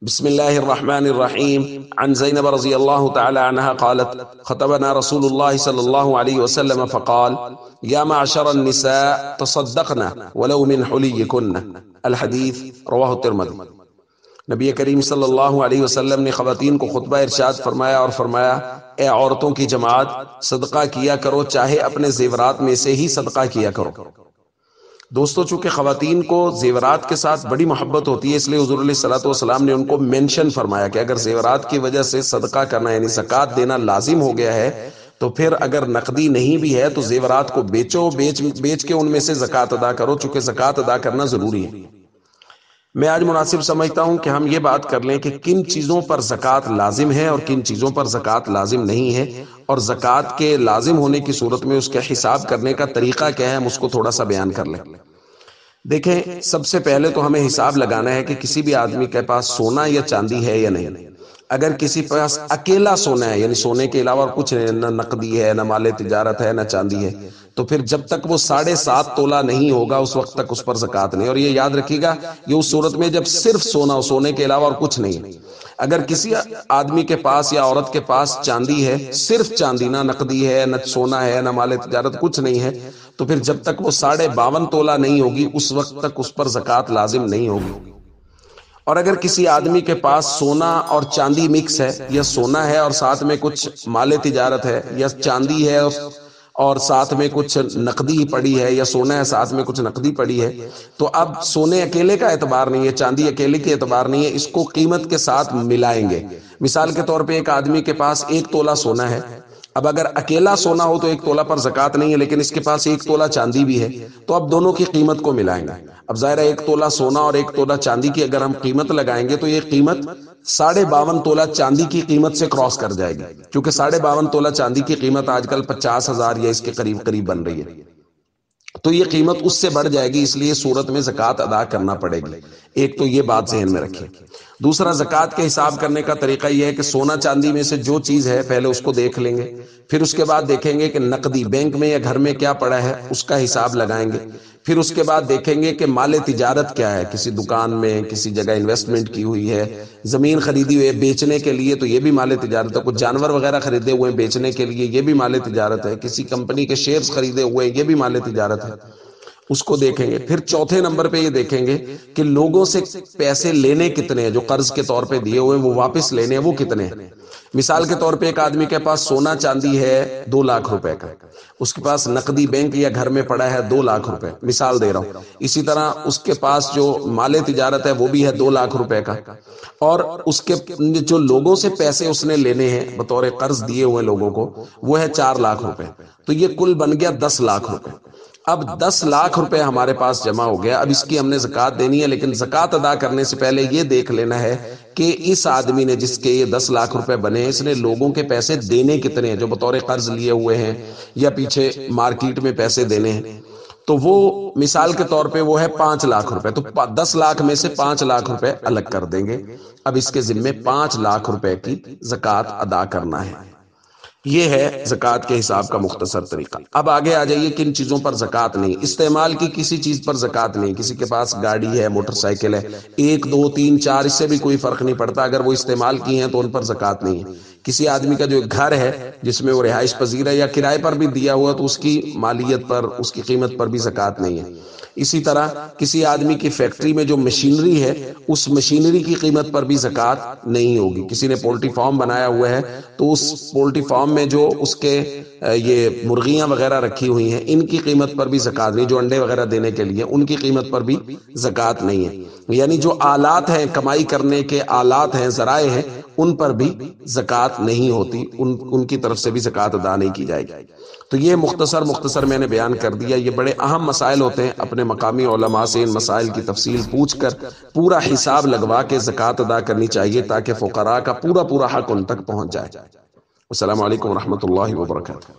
بسم الله الرحمن الرحيم. عن زينب رضي الله تعالى عنها قالت: خطبنا رسول الله صلى الله عليه وسلم فقال: يا معشر النساء تصدقنا ولو من حليكن. الحديث رواه الترمذي. نبی کریم صلی اللہ علیہ وسلم نے خواتین کو خطبہ ارشاد فرمایا اور فرمایا: اے عورتوں کی جماعت، صدقہ کیا کرو، چاہے اپنے زیورات میں سے ہی صدقہ کیا کرو۔ دوستو، چونکہ خواتین کو زیورات کے ساتھ بڑی محبت ہوتی ہے، اس لیے حضور علیہ الصلوۃ والسلام نے ان کو مینشن فرمایا کہ اگر زیورات کی وجہ سے صدقہ کرنا یعنی زکوٰۃ دینا لازم ہو گیا ہے تو پھر اگر نقدی نہیں بھی ہے تو زیورات کو بیچ کے ان میں سے زکوٰۃ ادا کرو، چونکہ زکوٰۃ ادا کرنا ضروری ہے۔ میں آج مناسب سمجھتا ہوں کہ ہم یہ بات کر لیں کہ کن چیزوں پر زکوٰۃ لازم ہے اور کن چیزوں پر زکوٰۃ لازم نہیں ہے، اور زکوٰۃ کے لازم ہونے کی صورت میں اس کا حساب کرنے کا طریقہ کیا ہے، ہم اس کو تھوڑا سا بیان کر لیں۔ دیکھیں، سب سے پہلے تو ہمیں حساب لگانا ہے کہ کسی بھی آدمی کے پاس سونا یا چاندی ہے یا نہیں۔ اگر کسی پاس اکیلا سونا ہے، یعنی سونے کے علاوہ کچھ نہیں، نہ نقدی ہے، نہ مال تجارت ہے، نہ چاندی ہے، تو پھر جب تک وہ 7.5 تولہ نہیں ہوگا اس وقت تک اس پر زکوٰۃ نہیں۔ اور یہ یاد رکھیے گا، یہ اس صورت میں جب صرف سونا ہو، سونے کے علاوہ اور کچھ نہیں ہے۔ اگر کسی آدمی کے پاس یا عورت کے پاس چاندی ہے، صرف چاندی، نہ نقدی ہے، نہ سونا ہے، نہ مال تجارت، کچھ نہیں ہے، تو پھر جب تک وہ 52.5 تولہ نہیں ہوگی اس وقت تک اس پر زکوٰۃ لازم نہیں ہوگی۔ اور اگر کسی آدمی کے پاس سونا اور چاندی مکس ہے، یا سونا ہے اور ساتھ میں کچھ مال تجارت ہے، یا چاندی ہے اور ساتھ میں کچھ نقدی پڑی ہے، یا سونا ہے ساتھ میں کچھ نقدی پڑی ہے، تو اب سونے اکیلے کا اعتبار نہیں ہے، چاندی اکیلے کے اعتبار نہیں ہے، اس کو قیمت کے ساتھ ملائیں گے۔ مثال کے طور پہ ایک آدمی کے پاس 1 تولہ سونا ہے، اب اگر اکیلا سونا ہو تو 1 تولہ پر زکوٰۃ نہیں ہے، لیکن اس کے پاس 1 تولہ چاندی بھی ہے، تو اب دونوں کی قیمت کو ملائیں گے۔ اب ظاہر ہے 1 تولہ سونا اور 1 تولہ چاندی کی اگر ہم قیمت لگائیں گے تو یہ قیمت 52.5 تولہ چاندی کی قیمت سے کراس کر جائے گی، کیونکہ 52.5 تولہ چاندی کی قیمت آج کل 50,000 یا اس کے قریب بن رہی ہے، تو یہ قیمت اس سے بڑھ جائے گی، اس لیے صورت میں زکوٰۃ ادا کرنا پڑے گی۔ ایک تو یہ بات ذہن میں رکھیں۔ دوسرا، زکوٰۃ کے حساب کرنے کا طریقہ یہ ہے کہ سونا چاندی میں سے جو چیز ہے پہلے اس کو دیکھ لیں گے، پھر اس کے بعد دیکھیں گے کہ نقدی بینک میں یا گھر میں کیا پڑا ہے، اس کا حساب لگائیں گے، پھر اس کے بعد دیکھیں گے کہ مال تجارت کیا ہے، کسی دکان میں کسی جگہ انویسٹمنٹ کی ہوئی ہے، زمین خریدی ہوئی ہے بیچنے کے لیے تو یہ بھی مال تجارت ہے، کچھ جانور وغیرہ خریدے ہوئے ہیں بیچنے کے لیے یہ بھی مال تجارت ہے، کسی کمپنی کے شیئرز خریدے ہوئے ہیں یہ بھی مال تجارت ہے، اس کو دیکھیں گے۔ پھر چوتھے نمبر پہ یہ دیکھیں گے کہ لوگوں سے پیسے لینے کتنے ہیں، جو قرض کے طور پہ دیے ہوئے ہیں وہ واپس لینے ہیں وہ کتنے ہیں۔ مثال کے طور پہ ایک آدمی کے پاس سونا چاندی ہے 2 لاکھ روپے کا، اس کے پاس نقدی بینک یا گھر میں پڑا ہے 2 لاکھ روپے، مثال دے رہا ہوں۔ اسی طرح اس کے پاس جو مال تجارت ہے وہ بھی ہے 2 لاکھ روپے کا، اور اس کے جو لوگوں سے پیسے اس نے لینے ہیں بطور قرض دیے ہوئے لوگوں کو وہ ہے 4 لاکھ روپے، تو یہ کل بن گیا 10 لاکھ روپے۔ اب 10 لاکھ روپے ہمارے پاس جمع ہو گیا، اب اس کی ہم نے زکوٰۃ دینی ہے، لیکن زکوٰۃ ادا کرنے سے پہلے یہ دیکھ لینا ہے کہ اس آدمی نے جس کے یہ 10 لاکھ روپے بنے اس نے لوگوں کے پیسے دینے کتنے ہیں جو بطور قرض لیے ہوئے ہیں یا پیچھے مارکیٹ میں پیسے دینے ہیں، تو وہ مثال کے طور پہ وہ ہے 5 لاکھ روپے، تو 10 لاکھ میں سے 5 لاکھ روپے الگ کر دیں گے۔ اب اس کے ذمے 5 لاکھ روپے کی زکوٰۃ ادا کرنا ہے۔ یہ ہے زکوٰۃ کے حساب کا مختصر طریقہ۔ اب آگے آ جائیے کن چیزوں پر زکوٰۃ نہیں۔ استعمال کی کسی چیز پر زکوٰۃ نہیں، کسی کے پاس گاڑی ہے، موٹر سائیکل ہے، 1 2 3 4 اس سے بھی کوئی فرق نہیں پڑتا، اگر وہ استعمال کی ہیں تو ان پر زکوٰۃ نہیں ہے۔ کسی آدمی کا جو گھر ہے جس میں وہ رہائش پذیر ہے یا کرائے پر بھی دیا ہوا تو اس کی مالیت پر، اس کی قیمت پر بھی زکوٰۃ نہیں ہے۔ اسی طرح کسی آدمی کی فیکٹری میں جو مشینری ہے اس مشینری کی قیمت پر بھی زکوٰۃ نہیں ہوگی۔ کسی نے پولٹری فارم بنایا ہوا ہے تو اس پولٹری فارم میں جو اس کے یہ مرغیاں وغیرہ رکھی ہوئی ہیں ان کی قیمت پر بھی زکوٰۃ نہیں، جو انڈے وغیرہ دینے کے لیے ان کی قیمت پر بھی زکوٰۃ نہیں ہے۔ یعنی جو آلات ہیں، کمائی کرنے کے آلات ہیں، ذرائع ہیں، ان پر بھی زکوٰۃ نہیں ہوتی، ان کی طرف سے بھی زکوٰۃ ادا نہیں کی جائے گی۔ تو یہ مختصر میں نے بیان کر دیا۔ یہ بڑے اہم مسائل ہوتے ہیں، اپنے مقامی علماء سے ان مسائل کی تفصیل پوچھ کر پورا حساب لگوا کے زکوٰۃ ادا کرنی چاہیے تاکہ فقراء کا پورا حق ان تک پہنچ جائے۔ السلام علیکم ورحمۃ اللہ وبرکاتہ۔